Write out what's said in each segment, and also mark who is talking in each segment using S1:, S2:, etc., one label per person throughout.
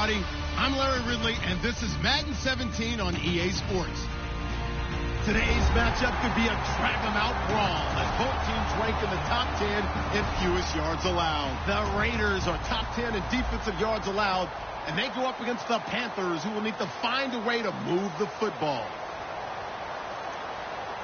S1: everybody. I'm Larry Ridley, and this is Madden 17 on EA Sports. Today's matchup could be a drag-em-out brawl as both teams rank in the top 10 in fewest yards allowed. The Raiders are top 10 in defensive yards allowed, and they go up against the Panthers, who will need to find a way to move the football.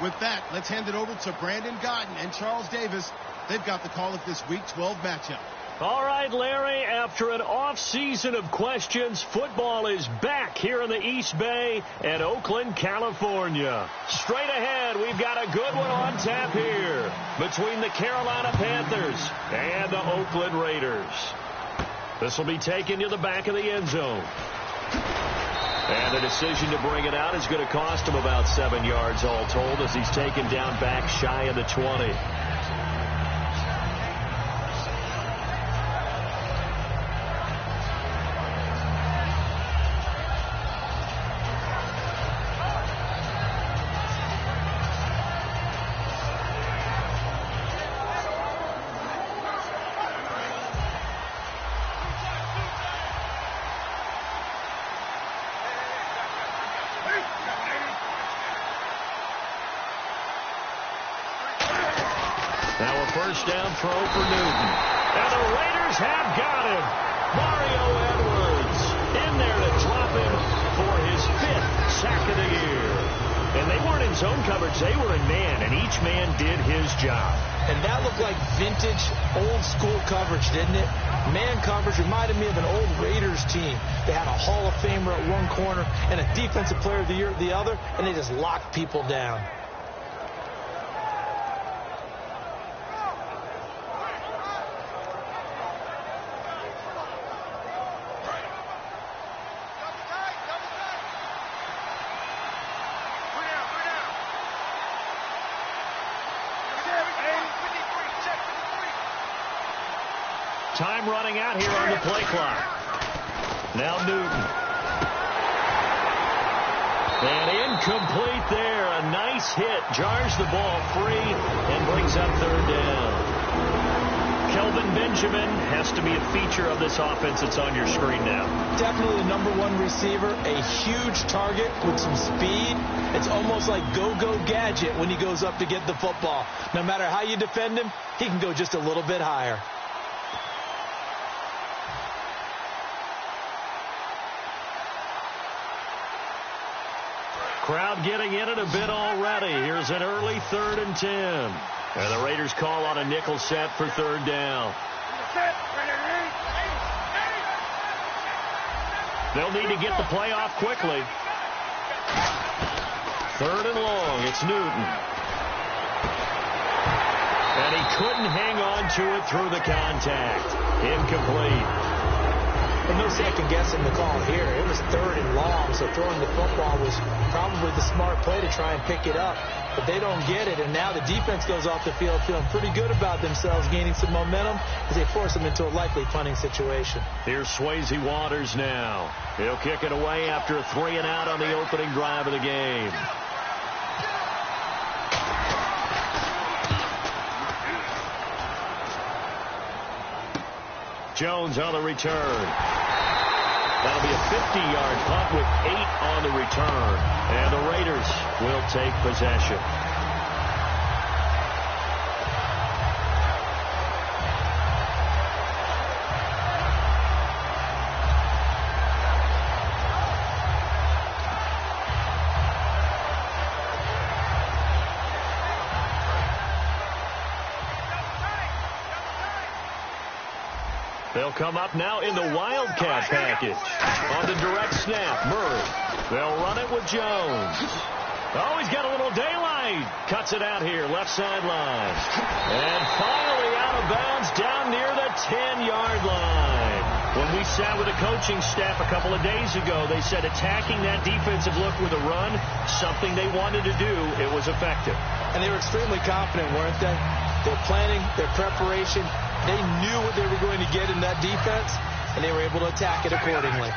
S1: With that, let's hand it over to Brandon Godden and Charles Davis. They've got the call of this Week 12 matchup.
S2: All right, Larry, after an off-season of questions, football is back here in the East Bay and Oakland, California. Straight ahead, we've got a good one on tap here between the Carolina Panthers and the Oakland Raiders. This will be taken to the back of the end zone. And the decision to bring it out is going to cost him about 7 yards all told as he's taken down back shy of the 20. First down throw for Newton. And the Raiders have got him. Mario Edwards in there to drop him for his 5th sack of the year. And they weren't in zone coverage. They were in man, and each man did his job.
S3: And that looked like vintage, old-school coverage, didn't it? Man coverage reminded me of an old Raiders team. They had a Hall of Famer at one corner and a Defensive Player of the Year at the other, and they just locked people down.
S2: Time running out here on the play clock. Now Newton. And incomplete there. A nice hit. Jars the ball free and brings up 3rd down. Kelvin Benjamin has to be a feature of this offense that's on your screen now.
S3: Definitely the #1 receiver. A huge target with some speed. It's almost like go-go gadget when he goes up to get the football. No matter how you defend him, he can go just a little bit higher.
S2: Crowd getting in it a bit already. Here's an early 3rd and 10. And the Raiders call on a nickel set for 3rd down. They'll need to get the play off quickly. 3rd and long. It's Newton. And he couldn't hang on to it through the contact. Incomplete.
S3: And no second guessing the call here. It was 3rd and long, so throwing the football was probably the smart play to try and pick it up. But they don't get it, and now the defense goes off the field feeling pretty good about themselves, gaining some momentum as they force them into a likely punting situation.
S2: Here's Swayze Waters now. He'll kick it away after a 3-and-out on the opening drive of the game. Jones on the return. That'll be a 50-yard punt with 8 on the return. And the Raiders will take possession. They'll come up now in the Wildcat package. On the direct snap, Murray. They'll run it with Jones. Oh, he's got a little daylight. Cuts it out here, left sideline. And finally out of bounds down near the 10-yard line. When we sat with the coaching staff a couple of days ago, they said attacking that defensive look with a run, something they wanted to do, it was effective.
S3: And they were extremely confident, weren't they? Their planning, their preparation, they knew what they were going to get in that defense, and they were able to attack it accordingly.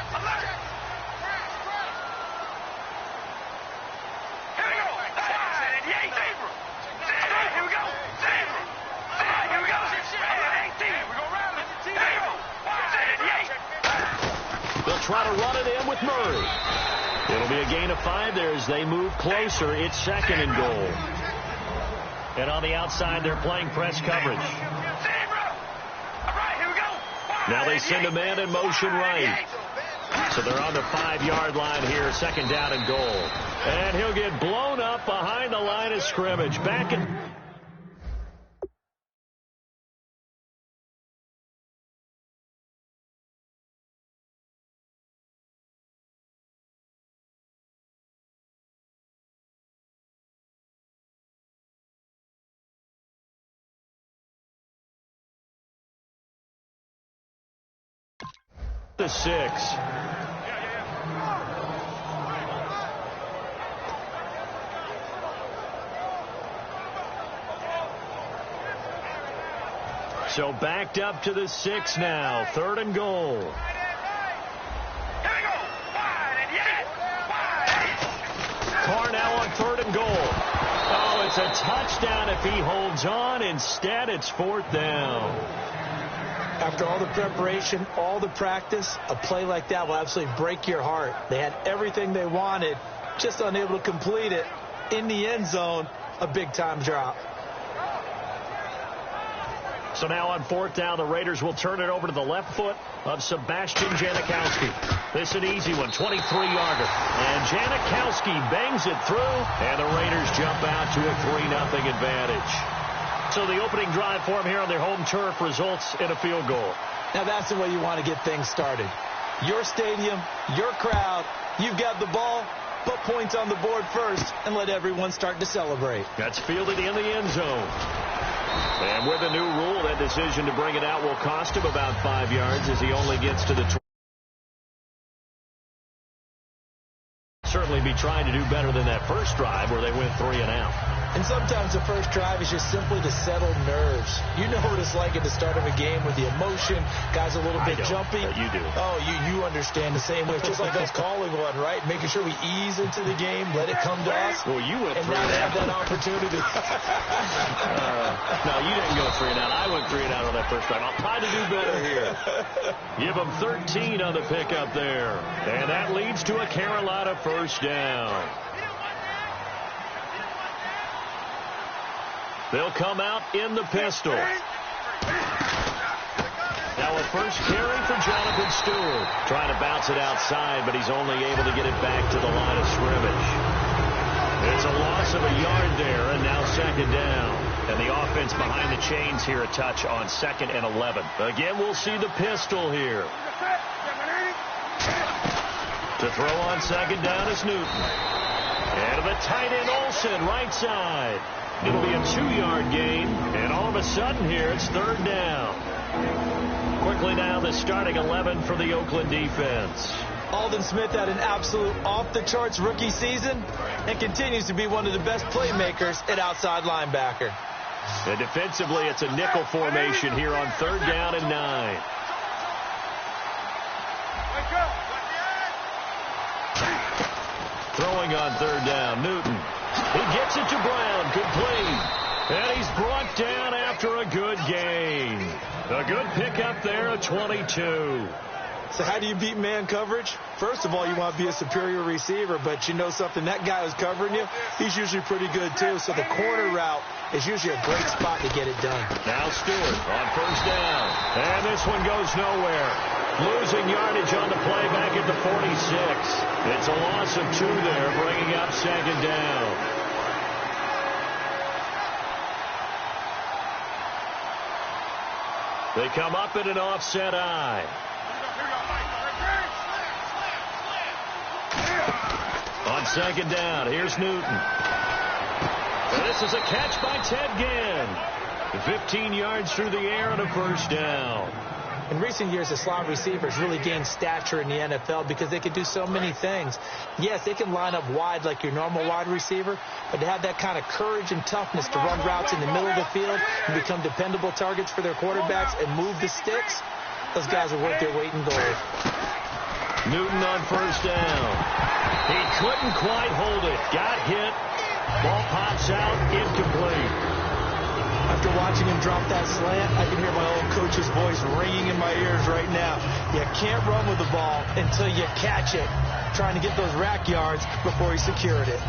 S2: They'll try with Murray. It'll be a gain of 5 there as they move closer. It's 2nd and goal. And on the outside, they're playing press coverage. Now they send a man in motion right. So they're on the 5-yard line here, 2nd down and goal. And he'll get blown up behind the line of scrimmage. Back in... the 6. So backed up to the 6 now. 3rd and goal. Carr now on 3rd and goal. Oh, it's a touchdown if he holds on. Instead, it's 4th down.
S3: After all the preparation, all the practice, a play like that will absolutely break your heart. They had everything they wanted, just unable to complete it. In the end zone, a big-time drop.
S2: So now on 4th down, the Raiders will turn it over to the left foot of Sebastian Janikowski. This an easy one, 23-yarder. And Janikowski bangs it through, and the Raiders jump out to a 3-0 advantage. So the opening drive for them here on their home turf results in a field goal.
S3: Now that's the way you want to get things started. Your stadium, your crowd, you've got the ball, put points on the board first, and let everyone start to celebrate.
S2: That's fielded in the end zone. And with a new rule, that decision to bring it out will cost him about 5 yards as he only gets to the 20. Certainly be trying to do better than that first drive where they went 3 and out.
S3: And sometimes the first drive is just simply to settle nerves. You know what it's like at the start of a game with the emotion, guys a little bit jumpy.
S2: You do.
S3: Oh, you understand the same way. It's just like us calling one, right? Making sure we ease into the game, let it come to us.
S2: Well, you went 3 and out.
S3: And now they have that opportunity.
S2: No, you didn't go 3 and out. I went 3 and out on that first drive. I'll try to do better here. Give them 13 on the pickup there. And that leads to a Carolina first down. They'll come out in the pistol. Now a first carry for Jonathan Stewart. Trying to bounce it outside, but he's only able to get it back to the line of scrimmage. It's a loss of a yard there, and now 2nd down. And the offense behind the chains here a touch on 2nd and 11. Again, we'll see the pistol here. To throw on 2nd down is Newton. And to the tight end Olsen, right side. It'll be a 2-yard gain, and all of a sudden here it's 3rd down. Quickly now the starting 11 for the Oakland defense.
S3: Aldon Smith had an absolute off-the-charts rookie season and continues to be one of the best playmakers at outside linebacker.
S2: And defensively, it's a nickel formation here on 3rd down and 9. Throwing on 3rd down, Newton. He gets it to Brown, complete. And he's brought down after a good gain. A good pickup there, a 22.
S3: So how do you beat man coverage? First of all, you want to be a superior receiver, but you know something, that guy who's covering you, he's usually pretty good too. So the corner route is usually a great spot to get it done.
S2: Now Stewart on 1st down. And this one goes nowhere. Losing yardage on the play back at the 46. It's a loss of 2 there, bringing up 2nd down. They come up in an offset eye. On 2nd down, here's Newton. And this is a catch by Ted Ginn. 15 yards through the air and a 1st down.
S3: In recent years, the slot receivers really gained stature in the NFL because they can do so many things. Yes, they can line up wide like your normal wide receiver, but to have that kind of courage and toughness to run routes in the middle of the field and become dependable targets for their quarterbacks and move the sticks, those guys are worth their weight in gold.
S2: Newton on 1st down. He couldn't quite hold it. Got hit. Ball pops out, incomplete.
S3: After watching him drop that slant, I can hear my old coach's voice ringing in my ears right now. You can't run with the ball until you catch it. Trying to get those rack yards before he secured it.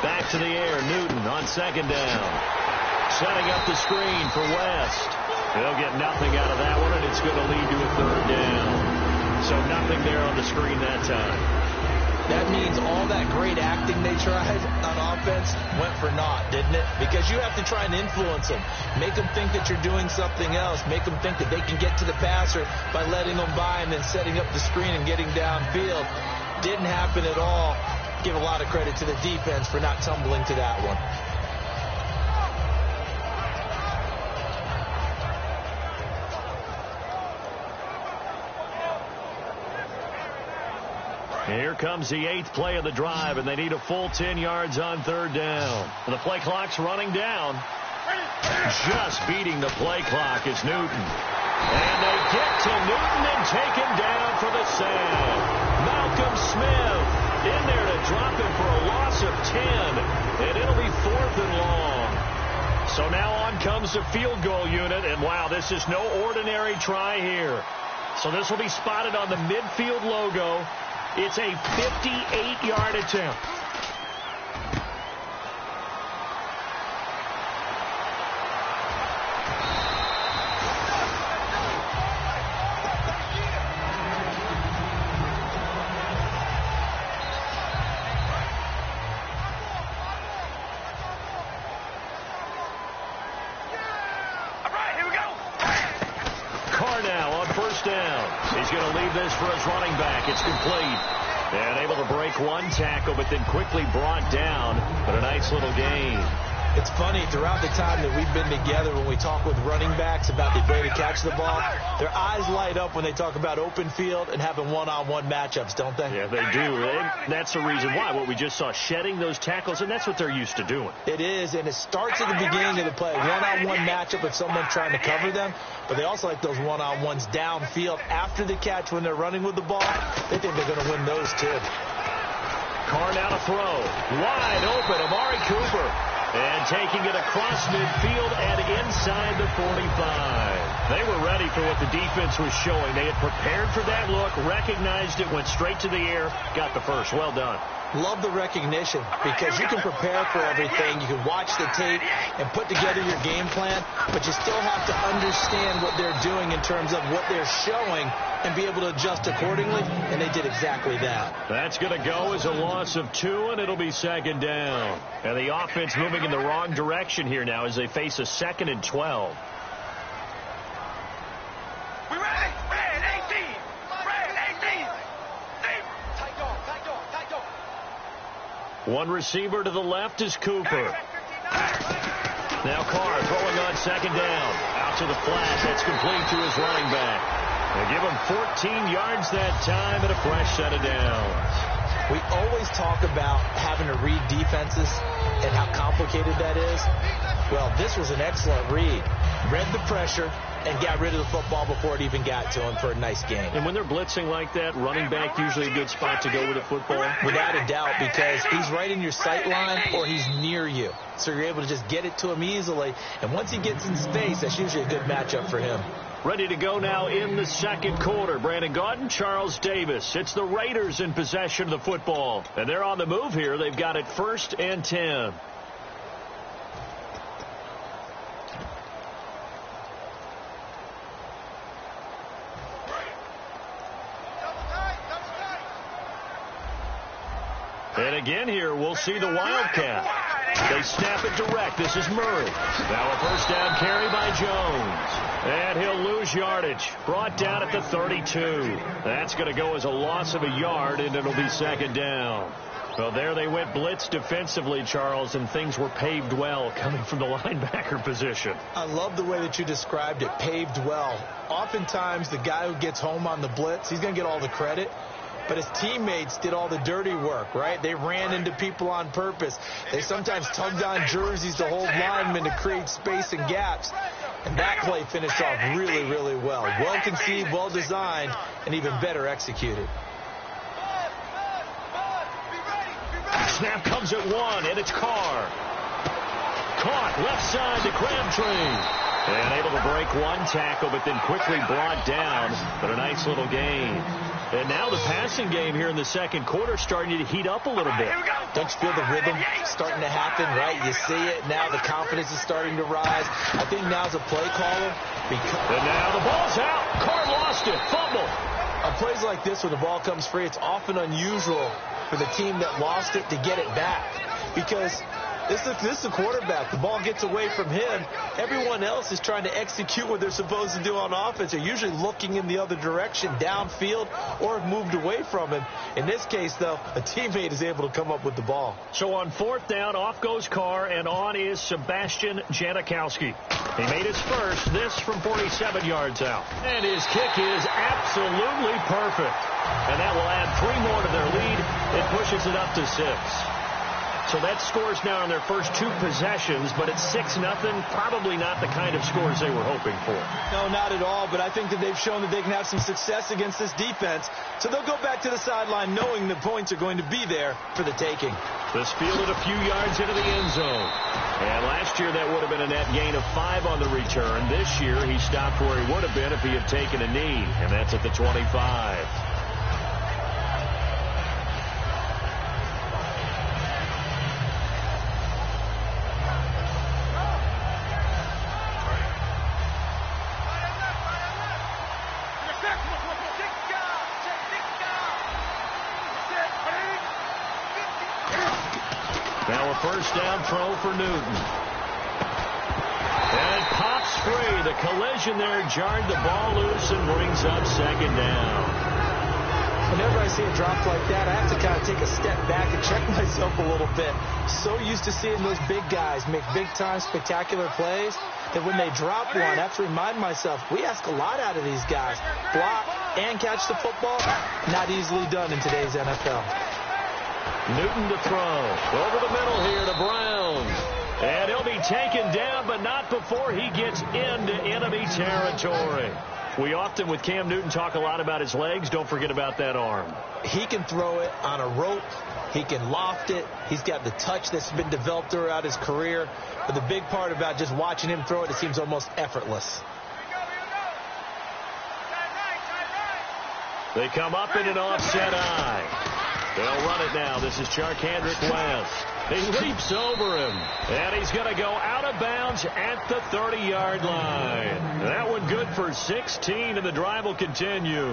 S2: Back to the air, Newton on second down. Setting up the screen for West. They'll get nothing out of that one, and it's going to lead to a third down. So nothing there on the screen that time.
S3: That means all that great acting they tried on offense went for naught, didn't it? Because you have to try and influence them. Make them think that you're doing something else. Make them think that they can get to the passer by letting them by and then setting up the screen and getting downfield. Didn't happen at all. Give a lot of credit to the defense for not tumbling to that one.
S2: Here comes the 8th play of the drive, and they need a full 10 yards on third down. The play clock's running down. Just beating the play clock is Newton. And they get to Newton and take him down for the sack. Malcolm Smith in there to drop him for a loss of 10, and it'll be 4th and long. So now on comes the field goal unit, and wow, this is no ordinary try here. So this will be spotted on the midfield logo. It's a 58-yard attempt. For his running back, it's complete. And able to break one tackle, but then quickly brought down. But a nice little gain.
S3: It's funny, throughout the time that we've been together, when we talk with running backs about the ability to catch the ball, their eyes light up when they talk about open field and having one-on-one matchups, don't they?
S2: Yeah, they do. That's the reason why. What we just saw, shedding those tackles, and that's what they're used to doing.
S3: It is, and it starts at the beginning of the play. One-on-one matchup with someone trying to cover them, but they also like those one-on-ones downfield after the catch when they're running with the ball. They think they're going to win those, too.
S2: Carr now to throw. Wide open, Amari Cooper. And taking it across midfield and inside the 45. They were ready for what the defense was showing. They had prepared for that look, recognized it, went straight to the air, got the first. Well done.
S3: Love the recognition because you can prepare for everything. You can watch the tape and put together your game plan, but you still have to understand what they're doing in terms of what they're showing and be able to adjust accordingly, and they did exactly that.
S2: That's going to go as a loss of 2, and it'll be second down. And the offense moving in the wrong direction here now as they face a 2nd and 12.
S4: We ready? Red 18. Red 18. Tight door.
S2: One receiver to the left is Cooper. Now Carr throwing on second down. Out to the flat. That's complete to his running back. They give him 14 yards that time and a fresh set of downs.
S3: We always talk about having to read defenses and how complicated that is. Well, this was an excellent read. Read the pressure and got rid of the football before it even got to him for a nice game.
S2: And when they're blitzing like that, running back usually a good spot to go with the football?
S3: Without a doubt, because he's right in your sight line or he's near you. So you're able to just get it to him easily. And once he gets in space, that's usually a good matchup for him.
S2: Ready to go now in the second quarter. Brandon Gaudin, Charles Davis. It's the Raiders in possession of the football. And they're on the move here. They've got it 1st and 10. And again here, we'll see the Wildcat. They snap it direct. This is Murray. Now a first down carry by Jones. And he'll lose yardage. Brought down at the 32. That's going to go as a loss of a yard, and it'll be second down. Well, there they went blitz defensively, Charles, and things were paved well coming from the linebacker position.
S3: I love the way that you described it, paved well. Oftentimes, the guy who gets home on the blitz, he's going to get all the credit. but his teammates did all the dirty work, right? They ran into people on purpose. They sometimes tugged on jerseys to hold linemen to create space and gaps. And that play finished off really, really well. Well conceived, well designed, and even better executed.
S2: Snap comes at 1, and it's Carr. Caught left side to Crabtree. And able to break one tackle, but then quickly brought down. But a nice little gain. And now the passing game here in the second quarter starting to heat up a little bit.
S3: Don't you feel the rhythm starting to happen, right? You see it now. The confidence is starting to rise. I think now's a play caller.
S2: And now the ball's out. Carr lost it. Fumble.
S3: On plays like this where the ball comes free, it's often unusual for the team that lost it to get it back. Because this is a quarterback. The ball gets away from him. Everyone else is trying to execute what they're supposed to do on offense. They're usually looking in the other direction, downfield, or have moved away from him. In this case, though, a teammate is able to come up with the ball.
S2: So on fourth down, off goes Carr, and on is Sebastian Janikowski. He made his first, this from 47 yards out. And his kick is absolutely perfect. And that will add 3 more to their lead. It pushes it up to 6. So that scores now on their first 2 possessions, but it's 6-0. Probably not the kind of scores they were hoping for.
S3: No, not at all, but I think that they've shown that they can have some success against this defense. So they'll go back to the sideline knowing the points are going to be there for the taking.
S2: This fielded a few yards into the end zone. And last year that would have been a net gain of 5 on the return. This year he stopped where he would have been if he had taken a knee, and that's at the 25. Now a first down throw for Newton. And it pops free. The collision there jarred the ball loose and brings up second down.
S3: Whenever I see a drop like that, I have to kind of take a step back and check myself a little bit. So used to seeing those big guys make big-time spectacular plays that when they drop one, I have to remind myself, we ask a lot out of these guys. Block and catch the football, not easily done in today's NFL.
S2: Newton to throw. Over the middle here to Brown. And he'll be taken down, but not before he gets into enemy territory. We often, with Cam Newton, talk a lot about his legs. Don't forget about that arm.
S3: He can throw it on a rope. He can loft it. He's got the touch that's been developed throughout his career. But the big part about just watching him throw it, it seems almost effortless.
S2: They come up in an offset eye. They'll run it now. This is Charkandrick West. He leaps over him, and he's going to go out of bounds at the 30-yard line. That one good for 16, and the drive will continue.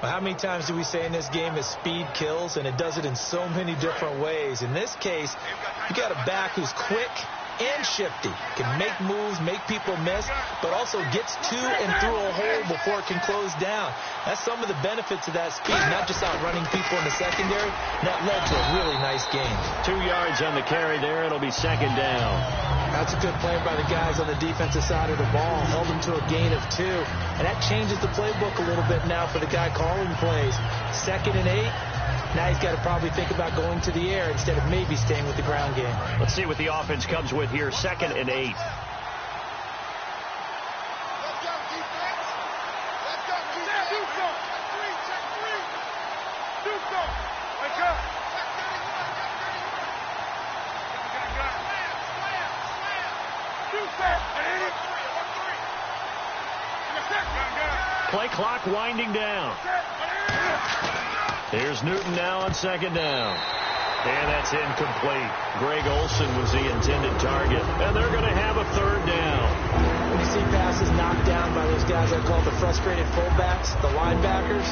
S3: Well, how many times do we say in this game that speed kills, and it does it in so many different ways? In this case, you got a back who's quick and shifty, can make moves, make people miss, but also gets to and through a hole before it can close down. That's some of the benefits of that speed, not just outrunning people in the secondary. That led to a really nice gain.
S2: 2 yards on the carry there. It'll be second down.
S3: That's a good play by the guys on the defensive side of the ball. Held them to a gain of 2. And that changes the playbook a little bit now for the guy calling plays. 2nd and 8. Now he's got to probably think about going to the air instead of maybe staying with the ground game.
S2: Let's see what the offense comes with here. 2nd and 8. Play clock winding down. Here's Newton now on 2nd down. And that's incomplete. Greg Olsen was the intended target. And they're going to have a 3rd down.
S3: When you see passes knocked down by those guys I call the frustrated fullbacks, the linebackers,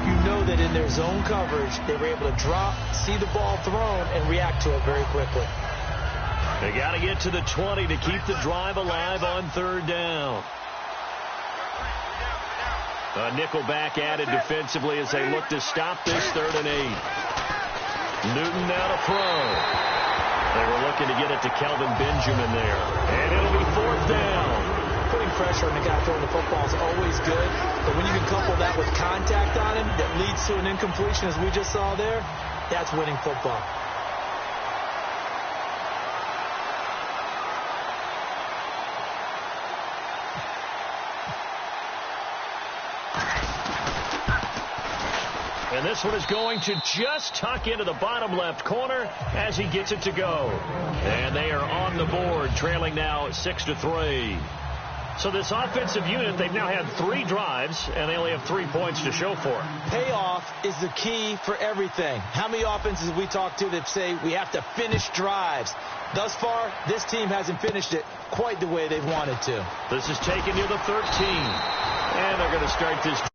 S3: you know that in their zone coverage, they were able to drop, see the ball thrown, and react to it very quickly.
S2: They got to get to the 20 to keep the drive alive on 3rd down. A nickel back added defensively as they look to stop this 3rd and 8. Newton now to throw. They were looking to get it to Kelvin Benjamin there. And it'll be 4th down. Putting
S3: pressure on the guy throwing the football is always good. But when you can couple that with contact on him that leads to an incompletion, as we just saw there, that's winning football.
S2: And this one is going to just tuck into the bottom left corner as he gets it to go. And they are on the board, trailing now 6-3. So this offensive unit, they've now had 3 drives, and they only have 3 points to show for it.
S3: Payoff is the key for everything. How many offenses have we talked to that say we have to finish drives? Thus far, this team hasn't finished it quite the way they've wanted to.
S2: This is taken near the 13. And they're going to start this